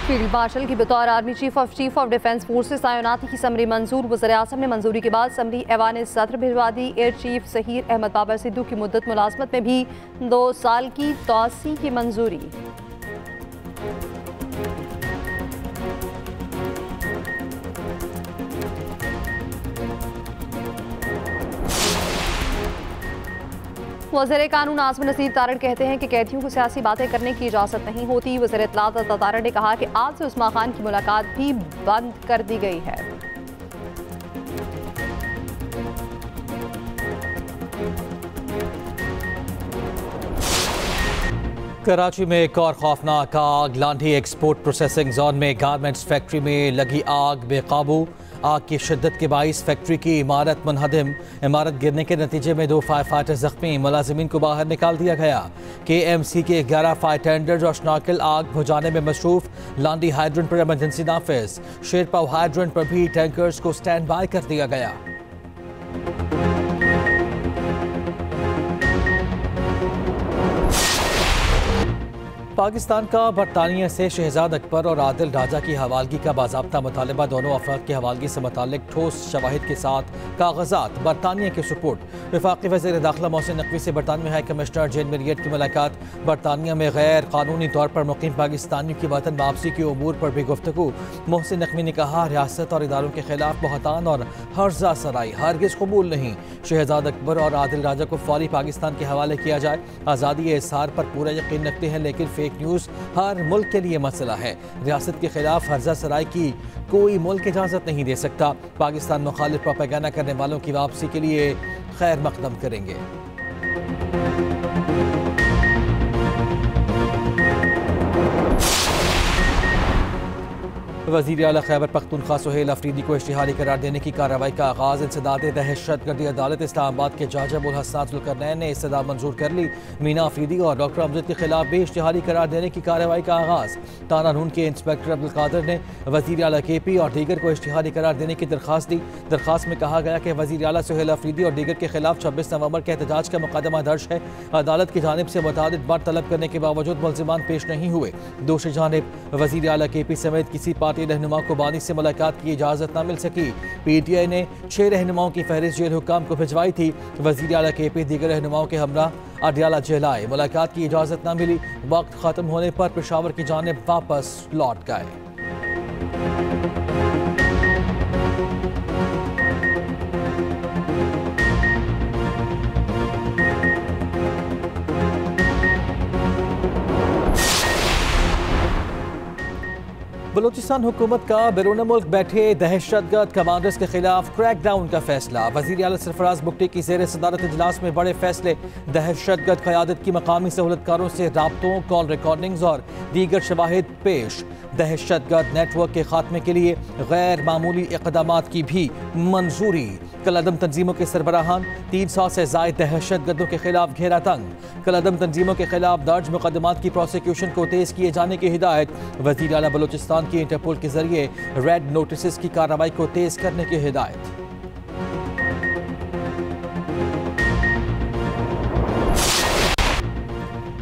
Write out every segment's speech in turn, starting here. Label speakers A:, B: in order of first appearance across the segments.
A: Field marshal की बतौर army chief of defence forces तैनाती की समरी मंजूर। वज़ीर-ए-आज़म ने मंजूरी के बाद समरी ऐवान सदर भिजवा दी। एयर चीफ ज़हीर अहमद बाबर सिद्धू की मुद्दत मुलाजमत में भी 2 साल की तौसी की मंजूरी। वज़ीर कानून आज़म नसीर तारड़ कहते हैं कि कैदियों को सियासी बातें करने की इजाज़त नहीं होती। वज़ीर इत्तलात तारड़ ने कहा कि आज से उस्मा खान की मुलाकात भी बंद कर दी गई है।
B: कराची में एक और खौफनाक आग। लांढी एक्सपोर्ट प्रोसेसिंग जोन में गारमेंट्स फैक्ट्री में लगी आग बेकाबू। आग की शिद्दत के बाइस फैक्ट्री की इमारत मुनहदम। इमारत गिरने के नतीजे में 2 फायर फाइटर जख्मी। मुलाजिमीन को बाहर निकाल दिया गया। KMC के 11 फायर टेंडर और स्नॉर्कल आग बुझाने में मसरूफ। लांडी हाइड्रेंट पर इमरजेंसी नाफिज। शेरपाव हाइड्रेंट पर भी टैंकर्स को स्टैंड बाय कर दिया गया। पाकिस्तान का बरतानिया से शहजाद अकबर और आदिल राजा की हवालगी का बाज़ाब्ता मुतालबा। दोनों अफराद की हवालगी से मुताल्लिक ठोस शवाहिद के साथ कागजात बरतानिया के सुपुर्द। वफाकी वज़ीर दाखिला मोहसिन नकवी से बरतानवी हाई कमिश्नर जेन मेरियट की मुलाकात। बरतानिया में गैर कानूनी तौर पर मुकीम पाकिस्तानियों की वतन वापसी के उमूर पर भी गुफ्तगू। मोहसिन नकवी ने कहा, रियासत और इदारों के खिलाफ बहतान और हर्जा सराई हरगिज़ कबूल नहीं। शहजाद अकबर और आदिल राजा को फौरी पाकिस्तान के हवाले किया जाए। आज़ादी इज़हार पर पूरा यकीन रखते हैं, लेकिन फेक न्यूज़ हर मुल्क के लिए मसला है। रियासत के खिलाफ हर्जा सराय की कोई मुल्क इजाज़त नहीं दे सकता। पाकिस्तान मुखालिफ प्रोपेगेंडा करने वालों की वापसी के लिए खैर मकदम करेंगे। वज़ीर आला खैबर पख्तूनख्वा सुहेल अफरीदी को इश्तिहारी करार देने की कार्रवाई का आगाज़। इंसदाद दहशतगर्दी अदालत इस्लामाबाद के जज अबुल हसन जुल्करनैन ने इस्तदा मंजूर कर ली। मीना अफरीदी और डॉक्टर अमजद के खिलाफ भी इश्तिहारी करार देने की कार्रवाई का आगाज़। ताना नून के इंस्पेक्टर अब्दुल कादिर ने वज़ीर आला KP और दीगर को इश्तिहारी करार देने की दरख्वास्त दी। दरख्वास्त में कहा गया कि वज़ीर आला सुहेल अफरीदी और दीगर के खिलाफ 26 नवंबर के एहतजाज का मुकदमा दर्ज है। अदालत की जानिब से मुतादिद बार तलब करने के बावजूद मुल्ज़िमान पेश नहीं हुए। दूसरी जानिब वज़ीर आला KP समेत किसी पार्टी रहनुमा को बानी से मुलाकात की इजाज़त न मिल सकी। PTI ने 6 रहनुमाओं की फहरिस्त जेल हुक्काम को भिजवाई थी। वज़ीर आला KP दीगर रहनुमाओं के हमरा अडयाला जेल आए। मुलाकात की इजाज़त न मिली। वक्त ख़त्म होने पर पेशावर की जानिब वापस लौट गए। बलूचिस्तान हुकूमत का बैरून मुल्क बैठे दहशतगर्द कमांडर्स के खिलाफ क्रैकडाउन का फैसला। वज़ीर आला सरफराज बुगटी की ज़ेर सदारत इजलास में बड़े फैसले। दहशतगर्द क़यादत की मकामी सहूलतकारों से राब्तों, कॉल रिकॉर्डिंग्स और दीगर शवाहिद पेश। दहशतगर्द नेटवर्क के खात्मे के लिए गैर मामूली इक़दामात की भी मंजूरी। कलअदम तंजीमों के सरबराहान 300 से ज़ायद दहशतगर्दों के खिलाफ घेरा तंग। कलअदम तंजीमों के खिलाफ दर्ज मुकदमात की प्रोसिक्यूशन को तेज़ किए जाने की हिदायत। वज़ीर आला बलूचिस्तान की इंटरपोल के जरिए रेड नोटिस की कार्रवाई को तेज़ करने की हिदायत।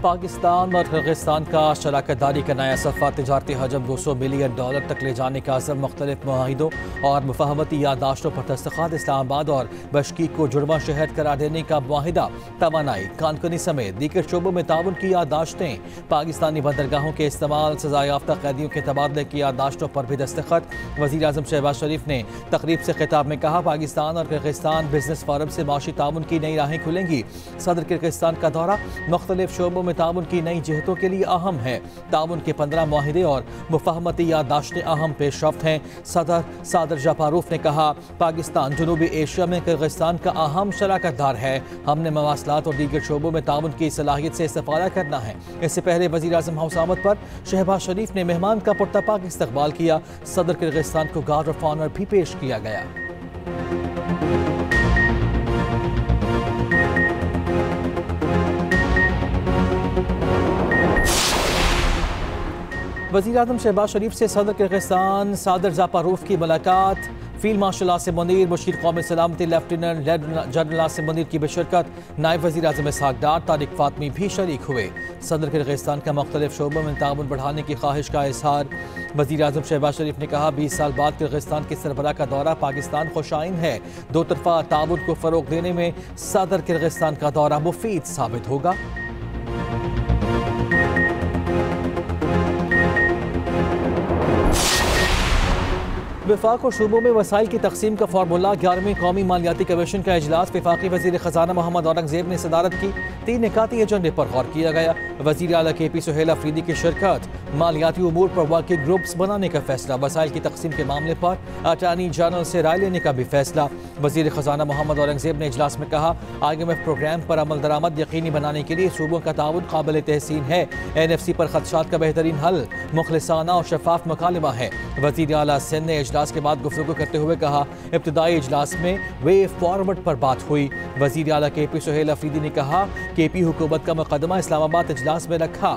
B: पाकिस्तान और किर्गिस्तान का शराकत दारी का नया सफ़ा तिजारती हजम $200 मिलियन तक ले जाने का अज़म मुख्तलिफ मुआहिदों और मुफाहमती यादाश्तों पर दस्तखत। इस्लामाबाद और बशकीक को जुड़वा शहर करार देने का मुआहिदा। तवानाई, कानकनी समेत दीगर शोबों में ताउन की यादाश्तें। पाकिस्तानी बंदरगाहों के इस्तेमाल, सजा याफ्ता कैदियों के तबादले की यादाश्तों पर भी दस्तखत। वज़ीर आज़म शहबाज शरीफ ने तकरीब से खिताब में कहा, पाकिस्तान और किर्गिस्तान बिजनेस फोरम से माशी ताउन की नई राहें खुलेंगी। सदर किर्गिस्तान का दौरा मुख्तलिफ शोबों में ताउन की नई जहतों के लिए अहम है। ताउन के 15 मुआहिदे और मुफाहमती यादाश्तें अहम पेशरफ्त हैं। सदर सादर जापारूफ ने कहा, पाकिस्तान जनूबी एशिया में किर्गिस्तान का अहम शराकतदार है। हमने मवासलात और दीगर शोबों में ताउन की सलाहियत से इस्तेफादा करना है। इससे पहले वज़ीर आज़म हाउस आमद पर शहबाज शरीफ ने मेहमान का पुरतपाक इस्तकबाल किया। सदर किर्गिस्तान को गार्ड ऑफ ऑनर भी पेश किया गया। वज़ीर आज़म शहबाज शरीफ से सदर किर्गिस्तान सादर जापारूफ की मुलाकात। फील्ड मार्शल आसिम मुनीर, मुशीर कौमी सलामती लेफ्टिनेंट जनरल आसिम मुनीर की बशरकत नायब वज़ीर आज़म इसहाक डार, तारिक फातमी भी शरीक हुए। सदर किर्गिस्तान का मुख्तलिफ शोबों में ताउन बढ़ाने की ख्वाहिश का इजहार। वज़ीर आज़म शहबाज शरीफ ने कहा 20 साल बाद किर्गिस्तान के सरबराह का दौरा पाकिस्तान खुशाइन है। दो तरफा ताउन को फ़रोग देने में सदर किर्गिस्तान का दौरा मुफीद साबित होगा। विफाक और सूबों में वसाइल की तकसीम का फार्मूला। 11वीं कौमी मालियाती कमीशन का इजलास वफाकी वज़ीर ख़जाना मोहम्मद औरंगज़ेब ने सदारत की। 3 निकाती एजेंडे पर गौर किया गया। वज़ीर आला KP सुहेल अफरीदी की शिरकत। मालियाती उमूर पर वर्किंग ग्रुप्स बनाने का फैसला। वसाइल की तकसीम के मामले पर अटॉर्नी जनरल से राय लेने का भी फैसला। वज़ीर ख़जाना मोहम्मद औरंगज़ेब ने इजलास में कहा IMF प्रोग्राम पर अमल दरामद यकीनी बनाने के लिए सूबों का ताउन काबिल तहसीन है। NFC पर खदशात का बेहतरीन हल मुखलिसाना और शफाफ मुकालमा है। वज़ीर आला सिंध ने इजलास के बाद गुफ्तगू करते हुए कहा इब्तिदाई इजलास में वे फॉरवर्ड पर बात हुई। वज़ीर आला KP सुहेल अफरीदी ने कहा KP हुकूमत का मुकदमा इस्लामाबाद इजलास में रखा।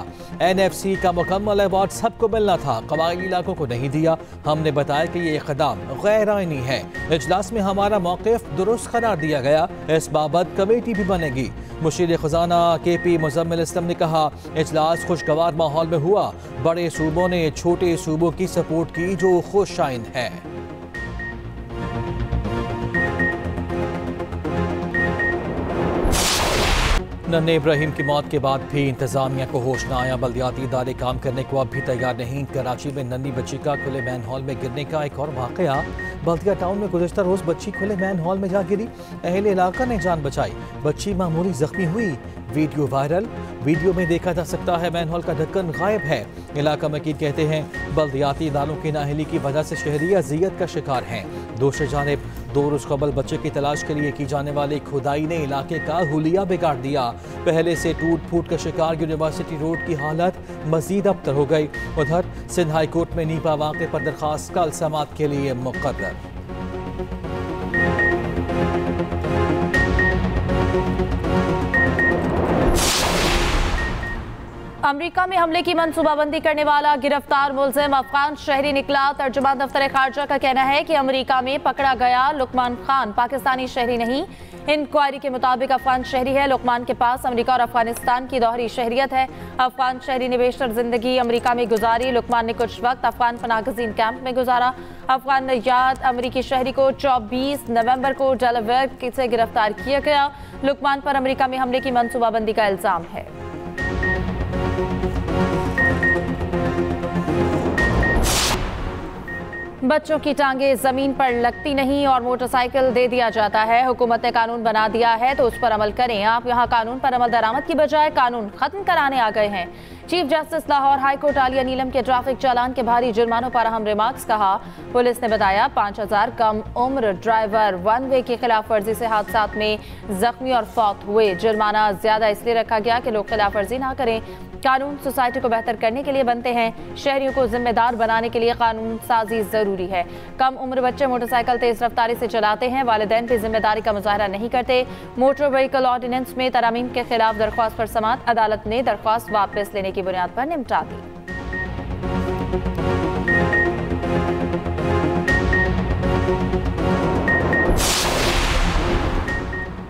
B: NFC का मुकम्मल अवार्ड सबको मिलना था, कबायली इलाकों को नहीं दिया। हमने बताया कि ये इक़दाम गैर आइनी है। इजलास में हमारा मौक़िफ़ दुरुस्त करार दिया गया। इस बाबत कमेटी भी बनेगी। मुशीर ख़जाना KP मुज़म्मिल इस्लाम ने कहा इजलास खुशगवार माहौल में हुआ। बड़े सूबों ने छोटे सूबों की सपोर्ट की जो खुशाइन है। नन्हे इब्राहिम की मौत के बाद भी इंतजामिया को होश न आया। बल्दियाती इदारे काम करने को अब भी तैयार नहीं। कराची में नन्ही बच्ची का खुले मैन हॉल में गिरने का एक और वाकया। बल्दिया टाउन में गुज़श्ता रोज़ बच्ची खुले मैन हॉल में जा गिरी। अहले इलाका ने जान बचाई। बच्ची मामूली जख्मी हुई। Video viral. वीडियो में देखा जा सकता है मैन हॉल का ढक्कन गायब है। इलाका मकीन कहते हैं बल्दियाती इदारों की नाअहली की वजह से शहरी अजियत का शिकार हैं। दूसरी जानिब 2 रोज़ कबल बच्चे की तलाश के लिए की जाने वाली खुदाई ने इलाके का हुलिया बिगाड़ दिया। पहले से टूट फूट का शिकार यूनिवर्सिटी रोड की हालत मजीद अबतर हो गई। उधर सिंध हाई कोर्ट में नीपा वाक़े पर दरख्वास्त कल समाअत के लिए मुकर्रर।
A: अमरीका में हमले की मंसूबाबंदी करने वाला गिरफ्तार मुलजिम अफगान शहरी निकला। तर्जुमान दफ्तर खारजा का कहना है कि अमरीका में पकड़ा गया लुकमान खान पाकिस्तानी शहरी नहीं। इंक्वायरी के मुताबिक अफगान शहरी है। लुकमान के पास अमरीका और अफगानिस्तान की दोहरी शहरियत है। अफगान शहरी ने बेशतर जिंदगी अमरीका में गुजारी। लुकमान ने कुछ वक्त अफगान पनागज़ीन कैंप में गुजारा। अफगान नयाद अमरीकी शहरी को 24 नवंबर को डेलावेयर से गिरफ्तार किया गया। लुकमान पर अमरीका में हमले की मंसूबाबंदी का इल्जाम है। बच्चों की टांगें जमीन पर लगती नहीं और मोटरसाइकिल दे दिया जाता है। हुकूमत ने कानून बना दिया है तो उस पर अमल करें। आप यहाँ कानून पर अमल दरामद की बजाय कानून खत्म कराने आ गए हैं। Chief justice Lahore high court Aliya Neelam के ट्रैफिक चालान के भारी जुर्मानों पर अहम रिमार्क्स कहा। पुलिस ने बताया 5000 कम उम्र ड्राइवर वन वे की खिलाफ वर्जी से हादसा में जख्मी और फौत हुए। जुर्माना ज्यादा इसलिए रखा गया कि लोग खिलाफ वर्जी ना करें। कानून सोसाइटी को बेहतर करने के लिए बनते हैं। शहरियों को जिम्मेदार बनाने के लिए कानून साजी जरूरी है। कम उम्र बच्चे मोटरसाइकिल तेज रफ्तारी से चलाते हैं। वालिदैन भी जिम्मेदारी का मुजाहरा नहीं करते। मोटर व्हीकल ऑर्डिनेंस में तरमीम के खिलाफ दरख्वास्त पर समाअत। अदालत ने दरख्वास्त वापस लेने की बुनियाद पर निपटा दी।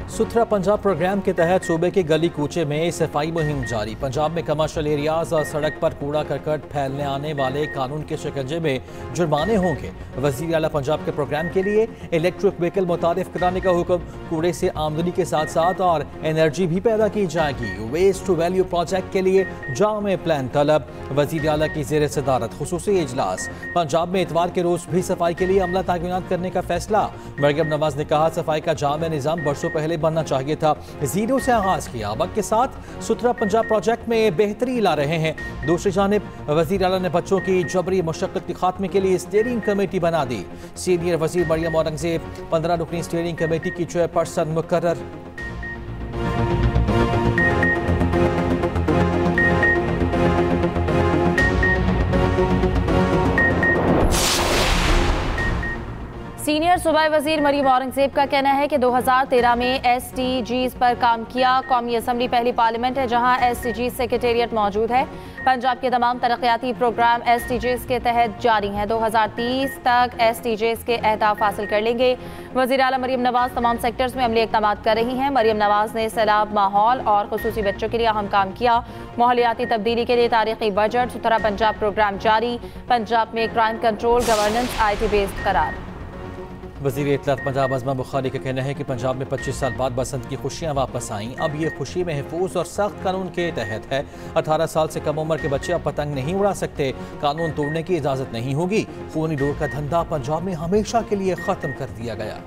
B: सुथरा पंजाब प्रोग्राम के तहत सूबे के गली कूचे में सफाई मुहिम जारी। पंजाब में कमर्शियल एरियाज और सड़क पर कूड़ा करकट फैलने आने वाले कानून के शिकंजे में जुर्माने होंगे। वज़ीर आला पंजाब के प्रोग्राम के लिए इलेक्ट्रिक व्हीकल मुतारिफ कराने का हुक्म। कूड़े से आमदनी के साथ साथ और एनर्जी भी पैदा की जाएगी। वेस्ट टू वैल्यू प्रोजेक्ट के लिए जामे प्लान तलब। वज़ीर आला की ज़ेर सदारत खुसूसी इजलास। पंजाब में इतवार के रोज़ भी सफाई के लिए अमला तायुनात करने का फैसला। मरियम नवाज ने कहा सफाई का जामे निज़ाम बरसों पहले बनना चाहिए था। जीरो से आगाज किया। वक्त के साथ सुथरा पंजाब प्रोजेक्ट में बेहतरी ला रहे हैं। दूसरी जानिब वज़ीर आला ने बच्चों की जबरी मुशक्कत के खात्मे के लिए स्टीयरिंग कमेटी बना दी। सीनियर वज़ीर मरियम औरंगज़ेब 15 रुकनी स्टीयरिंग कमेटी की चेयरपर्सन मुकर्रर।
C: सीनियर सूबाई वजीर मरीम औरंगजेब का कहना है कि 2013 में SDGs पर काम किया। कौमी असम्बली पहली पार्लियामेंट है जहां SDGs सेक्रेटेरिएट मौजूद है। पंजाब के तमाम तरक्याती प्रोग्राम SDGs के तहत जारी हैं। 2030 तक SDGs के अहदाफ हासिल कर लेंगे। वज़ीर आला मरीम नवाज तमाम सेक्टर्स में अमली इक़दाम कर रही हैं। मरीम नवाज ने सैलाब, माहौल और खुसूसी बच्चों के लिए अहम काम किया। माहौलियाती तब्दीली के लिए तारीखी बजट, सुथरा पंजाब प्रोग्राम जारी। पंजाब में crime control, governance IT based करार।
B: वज़ीर इत्तलात पंजाब अज़मा बुखारी का कहना है कि पंजाब में 25 साल बाद बसंत की खुशियाँ वापस आईं। अब ये खुशी महफूज और सख्त कानून के तहत है। 18 साल से कम उम्र के बच्चे अब पतंग नहीं उड़ा सकते। कानून तोड़ने की इजाज़त नहीं होगी। खूनी डोर का धंधा पंजाब में हमेशा के लिए ख़त्म कर दिया गया।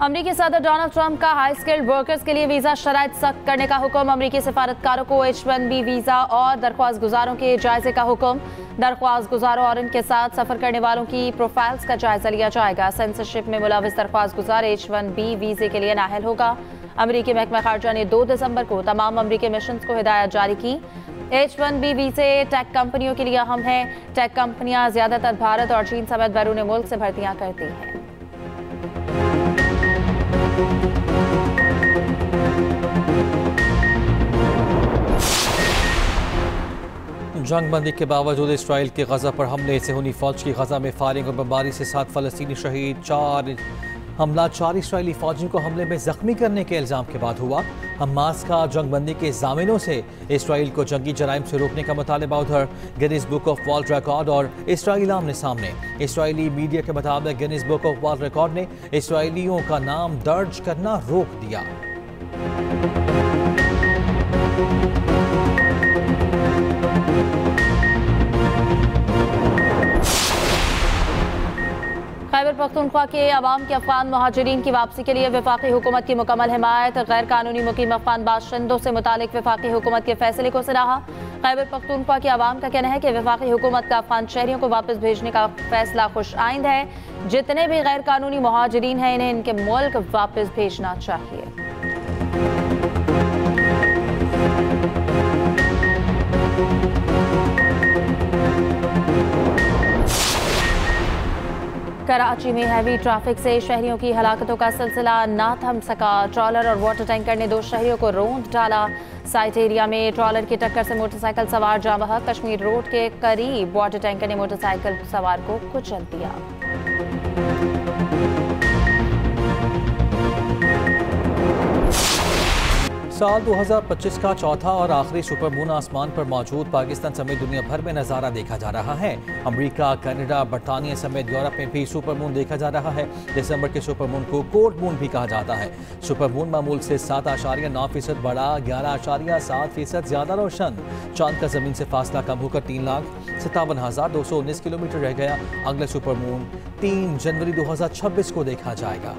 C: अमरीकी सदर डोनाल्ड ट्रंप का हाई स्किल्ड वर्कर्स के लिए वीजा शराइत सख्त करने का हुक्म। अमरीकी सिफारतकारों को H1B वीजा और दरख्वास्त गुजारों के जायजे का हुक्म। दरख्वास्त गुजारों और इनके साथ सफर करने वालों की प्रोफाइल्स का जायजा लिया जाएगा। सेंसरशिप में मुलविस दरख्वास्त गुजार H1B वीजे के लिए नाअहल होगा। अमरीकी महकमा खारजा ने 2 दिसंबर को तमाम अमरीकी मिशन को हिदायत जारी की। H1B वीजे टेक कंपनियों के लिए अहम है। टेक कंपनियां ज्यादातर भारत और चीन समेत बैरून मुल्क से भर्तियां करती हैं।
B: जंग बंदी के बावजूद इसराइल के गजा पर हमले से हुई फौज की गजा में फायरिंग और बमबारी से 7 फलस्तीनी शहीद। 4 इसराइली फौजियों को हमले में जख्मी करने के इल्जाम के बाद हुआ। हमास का जंग बंदी के जामिनों से इसराइल को जंगी जराइम से रोकने का मुतालबा। उधर Guinness book of world record और इसराइल आमने सामने। इसराइली मीडिया के मुताबिक Guinness book of world record ने इसराइलियों का नाम दर्ज करना रोक दिया।
C: खैबर पख्तूनख्वा के अवाम के अफगान महाजरीन की वापसी के लिए वफाकी हुकूमत की मुकम्मल हिमायत। गैर कानूनी मुकीम अफगान बाशिंदों से मुतालिक वफाकी हुकूमत के फैसले को सराहा। खैबर पख्तूनख्वा के अवाम का कहना है कि वफाकी हुकूमत का अफगान शहरियों को वापस भेजने का फैसला खुश आइंद है। जितने भी गैर कानूनी महाजरीन हैं इन्हें इनके मुल्क वापस भेजना चाहिए। कराची में हैवी ट्रैफिक से शहरियों की हलाकतों का सिलसिला ना थम सका। ट्रॉलर और वाटर टैंकर ने 2 शहरियों को रोंद डाला। साइट एरिया में ट्रॉलर की टक्कर से मोटरसाइकिल सवार जाम बहक। कश्मीर रोड के करीब वाटर टैंकर ने मोटरसाइकिल सवार को कुचल दिया।
B: साल 2025 का चौथा और आखिरी सुपर मून आसमान पर मौजूद पाकिस्तान समेत दुनिया भर में नज़ारा देखा जा रहा है। अमेरिका, कनाडा, बरतानिया समेत यूरोप में भी सुपर मून देखा जा रहा है। दिसंबर के सुपर मून को कोर्ट मून भी कहा जाता है। सुपर मून मामूल से 7.9% बड़ा, 11.7% ज्यादा रोशन। चांद का जमीन से फासला कम होकर 3,57,219 किलोमीटर रह गया। अगला सुपर मून 3 जनवरी 2026 को देखा जाएगा।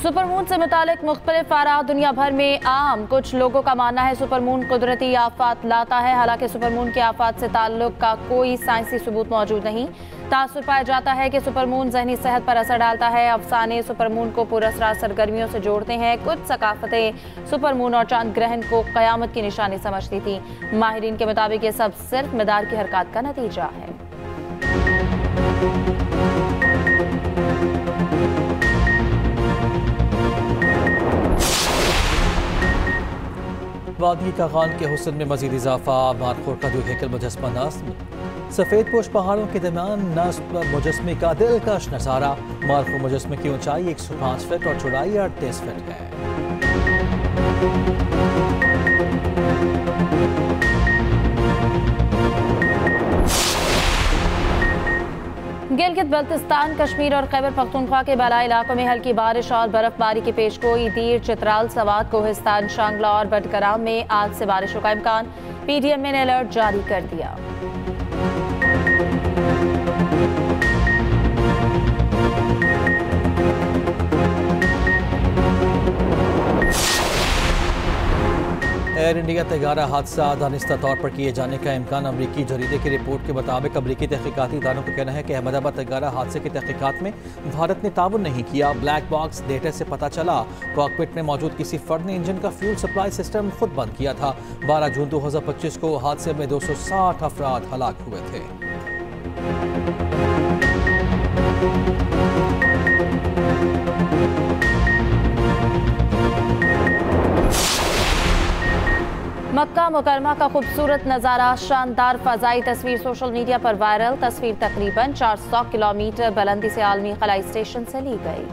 C: सुपर मून से मुतालिक मुख्तलिफ आरा दुनिया भर में आम। कुछ लोगों का मानना है सुपर मून कुदरती आफात लाता है। हालांकि सुपर मून के आफात से ताल्लुक का कोई साइंसी सबूत मौजूद नहीं। तासुर पाया जाता है कि सुपर मून जहनी सेहत पर असर डालता है। अफसाने सुपर मून को पुरअसरार सरगर्मियों से जोड़ते हैं। कुछ सकाफतें सुपर मून और चांद ग्रहण को क़यामत की निशानी समझती थी। माहिरीन के मुताबिक ये सब सिर्फ मिदार की हरकत का नतीजा है।
B: वादी का खान के हुस्न में मजीद इजाफा। मारखोर का जो हैकल मुजस्मा नस्ब। सफ़ेद पोश पहाड़ों के दरमियान नस्ब मुजस्मे का दिलकश नज़ारा। मारखोर मुजस्मे की ऊंचाई 105 फीट और चौड़ाई 38 फीट है।
C: गिलगित बल्तिस्तान, कश्मीर और खैबर पख्तूनख्वा के बालाई इलाकों में हल्की बारिश और बर्फबारी की पेशगोई। दीर, चित्राल, सवात, कोहिस्तान, शांगला और बडगराम में आज से बारिशों का इम्कान। PDM ने अलर्ट जारी कर दिया।
B: एयर इंडिया तैयारा हादसा दानिस्ता तौर पर किए जाने का इम्कान। अमरीकी जरीदे की रिपोर्ट के मुताबिक अमरीकी तहकीकाती इदारों का कहना है कि अहमदाबाद तैयारा हादसे की तहकीकात में भारत ने ताउन नहीं किया। ब्लैक बॉक्स डेटा से पता चला कॉकपिट में मौजूद किसी फर्द ने इंजन का फ्यूल सप्लाई सिस्टम खुद बंद किया था। 12 जून 2025 को हादसे में 260 अफराद हलाक हुए थे।
C: मक्का मुकरमा का खूबसूरत नज़ारा, शानदार फ़ज़ाई तस्वीर सोशल मीडिया पर वायरल। तस्वीर तकरीबन 400 किलोमीटर बुलंदी से आलमी खलाई स्टेशन से ली गई।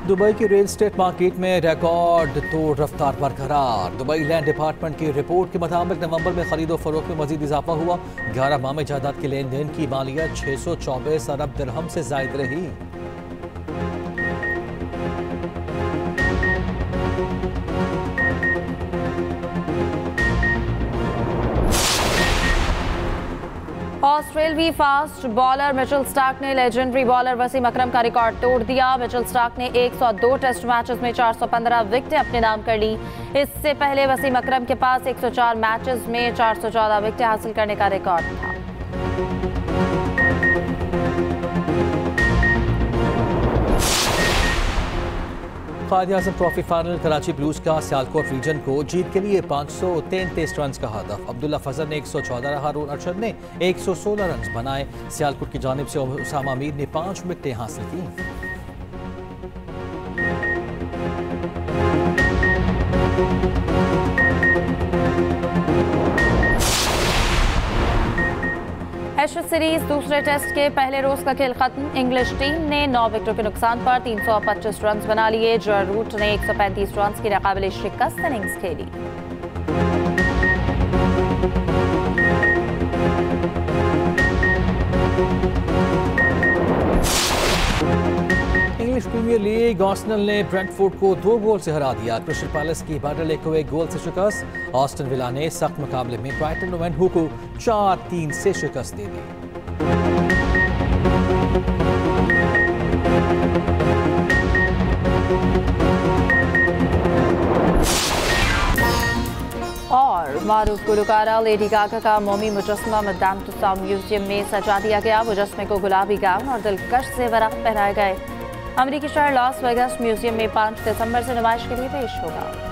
B: दुबई की रियल एस्टेट मार्केट में रिकॉर्ड तोड़ रफ्तार बरकरार। दुबई लैंड डिपार्टमेंट की रिपोर्ट के मुताबिक नवंबर में खरीदो फरोख्त में मजीद इजाफा हुआ। 11 माह में जायदाद के लेन देन की मालियत 624 अरब दिरहम से जायद रही।
C: ऑस्ट्रेलवी फास्ट बॉलर मिचेल स्टार्क ने लेजेंडरी बॉलर वसीम अकरम का रिकॉर्ड तोड़ दिया। मिचेल स्टार्क ने 102 टेस्ट मैचेस में 415 विकेटें अपने नाम कर ली। इससे पहले वसीम अकरम के पास 104 मैचेस में 414 विकेटें हासिल करने का रिकॉर्ड था।
B: Quaid-e-Azam trophy final, Karachi blues का सियालकोट रीजन को जीत के लिए 533 रन का हदफ। अब्दुल्ला फजल ने 114, हारून अरशद ने 116 रन बनाए। सियालकोट की जानिब से उसामा मीर ने 5 विकेटें हासिल की।
C: एशेज सीरीज दूसरे टेस्ट के पहले रोज का खेल खत्म। इंग्लिश टीम ने 9 विकेटों के नुकसान पर 325 रन बना लिए। जो रूट ने 135 रन की नाकाबिले शिकस्त इनिंग्स खेली।
B: इंग्लिश प्रीमियर लीग आर्सेनल ने ब्रेंटफोर्ड को 2 गोल से हरा दिया। क्रिस्टल पैलेस की बैटल को 1 गोल से शिकस्त। ऑस्टन विला ने सख्त मुकाबले में ब्राइटन एंड होव को 4-3 से शिकस्त दे दी।
C: और मारूफ गुलकारा लेडी गागा का मोमी मुजस्मा मैदान तुसाम म्यूजियम में सजा दिया गया। मुजस्मे को गुलाबी गाउन और दिलकश ज़ेवरात पहनाए गए। अमेरिकी शहर लॉस वेगास म्यूजियम में 5 दिसंबर से नुमाइश के लिए पेश होगा।